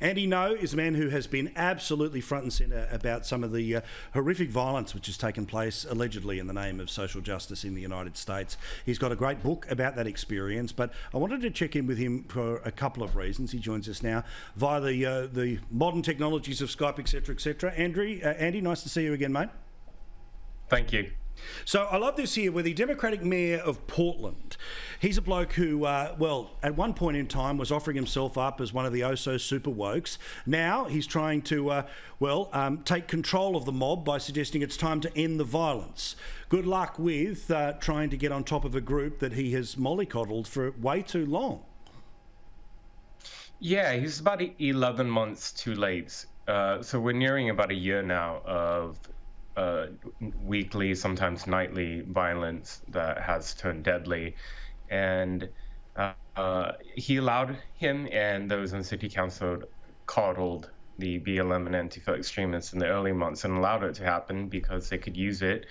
Andy Ngo is a man who has been absolutely front and centre about some of the horrific violence which has taken place allegedly in the name of social justice in the United States. He's got a great book about that experience, but I wanted to check in with him for a couple of reasons. He joins us now via the modern technologies of Skype, etc., etc. Andy, nice to see you again, mate. Thank you. So I love this here with the Democratic Mayor of Portland. He's a bloke who, at one point in time was offering himself up as one of the oh-so-super wokes. Now he's trying to, take control of the mob by suggesting it's time to end the violence. Good luck with trying to get on top of a group that he has mollycoddled for way too long. Yeah, he's about 11 months too late. So we're nearing about a year now of weekly, sometimes nightly violence that has turned deadly. And he allowed him and those in city council coddled the BLM and Antifa extremists in the early months and allowed it to happen because they could use it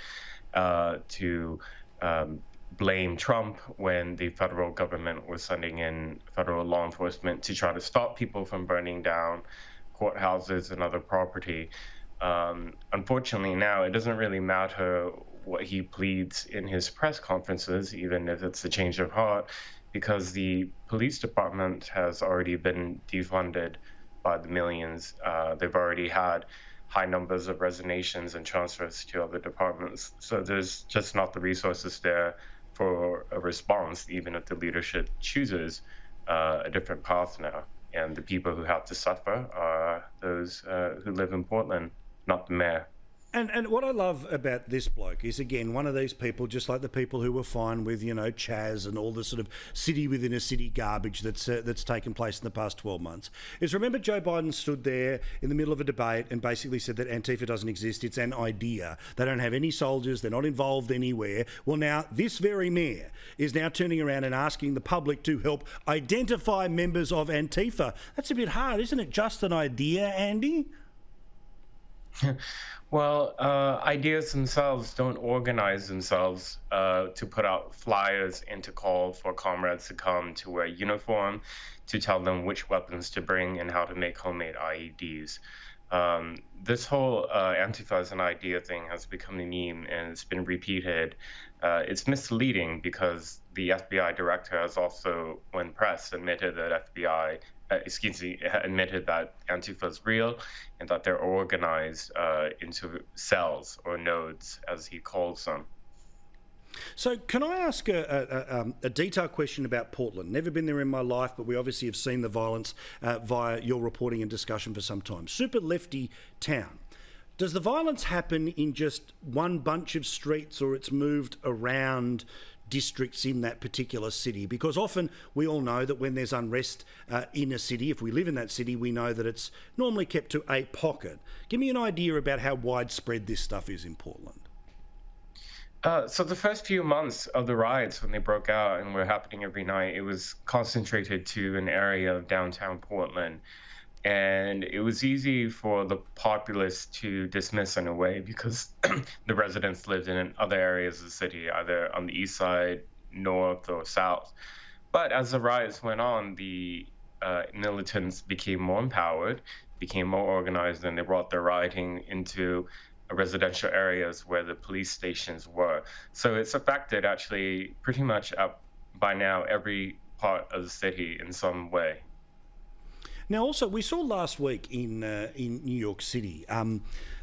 to blame Trump when the federal government was sending in federal law enforcement to try to stop people from burning down courthouses and other property. Unfortunately, now it doesn't really matter what he pleads in his press conferences, even if it's a change of heart, because the police department has already been defunded by the millions. They've already had high numbers of resignations and transfers to other departments. So there's just not the resources there for a response, even if the leadership chooses a different path now. And the people who have to suffer are those who live in Portland, not the mayor. And what I love about this bloke is, again, one of these people, just like the people who were fine with, Chaz and all the sort of city within a city garbage that's taken place in the past 12 months, is remember Joe Biden stood there in the middle of a debate and basically said that Antifa doesn't exist, it's an idea. They don't have any soldiers, they're not involved anywhere. Well, now, this very mayor is now turning around and asking the public to help identify members of Antifa. That's a bit hard, isn't it? Just an idea, Andy? Well, ideas themselves don't organize themselves to put out flyers and to call for comrades to come to wear uniform, to tell them which weapons to bring and how to make homemade IEDs. This whole Antifa as an idea thing has become a meme and it's been repeated. It's misleading because the FBI director has also, when pressed, admitted that admitted that Antifa is real and that they're organized into cells or nodes, as he calls them. So can I ask a detailed question about Portland? Never been there in my life, but we obviously have seen the violence via your reporting and discussion for some time. Super lefty town. Does the violence happen in just one bunch of streets, or it's moved around districts in that particular city? Because often we all know that when there's unrest in a city, if we live in that city, we know that it's normally kept to a pocket. Give me an idea about how widespread this stuff is in Portland. So the first few months of the riots, when they broke out and were happening every night, it was concentrated to an area of downtown Portland. And it was easy for the populace to dismiss in a way because the residents lived in other areas of the city, either on the east side, north, or south. But as the riots went on, the militants became more empowered, became more organized, and they brought their rioting into residential areas where the police stations were. So it's affected actually pretty much by now every part of the city in some way. Now, also, we saw last week in New York City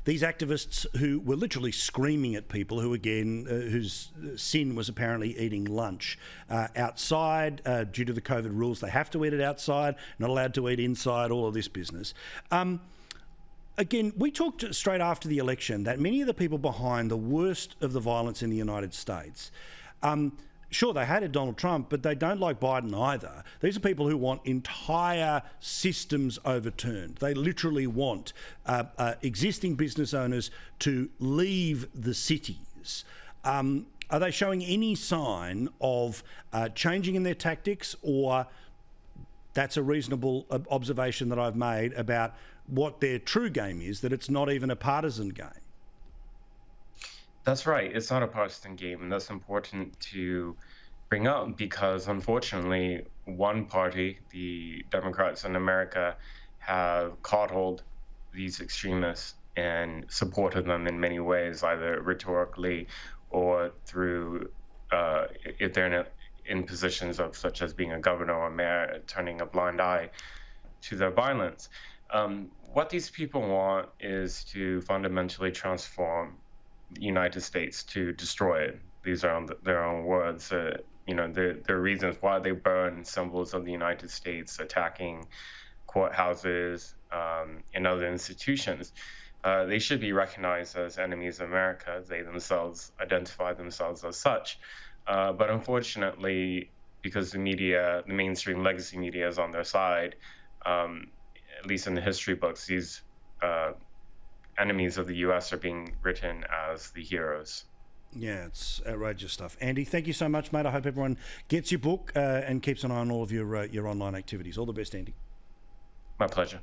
these activists who were literally screaming at people who, again, whose sin was apparently eating lunch outside due to the COVID rules. They have to eat it outside, not allowed to eat inside, all of this business. Again, we talked straight after the election that many of the people behind the worst of the violence in the United States, sure, they hated Donald Trump, but they don't like Biden either. These are people who want entire systems overturned. They literally want existing business owners to leave the cities. Are they showing any sign of changing in their tactics, or that's a reasonable observation that I've made about what their true game is, that it's not even a partisan game? That's right. It's not a partisan game, and that's important to bring up because, unfortunately, one party, the Democrats in America, have coddled these extremists and supported them in many ways, either rhetorically or through, if they're in positions of such as being a governor or mayor, turning a blind eye to their violence. What these people want is to fundamentally transform the United States, to destroy it. These are their own words. There are reasons why they burn symbols of the United States, attacking courthouses and other institutions. They should be recognized as enemies of America. They themselves identify themselves as such. But unfortunately, because the media, the mainstream legacy media, is on their side, at least in the history books, these enemies of the U.S. are being written as the heroes. Yeah, it's outrageous stuff. Andy, thank you so much, mate. I hope everyone gets your book and keeps an eye on all of your online activities. All the best, Andy. My pleasure.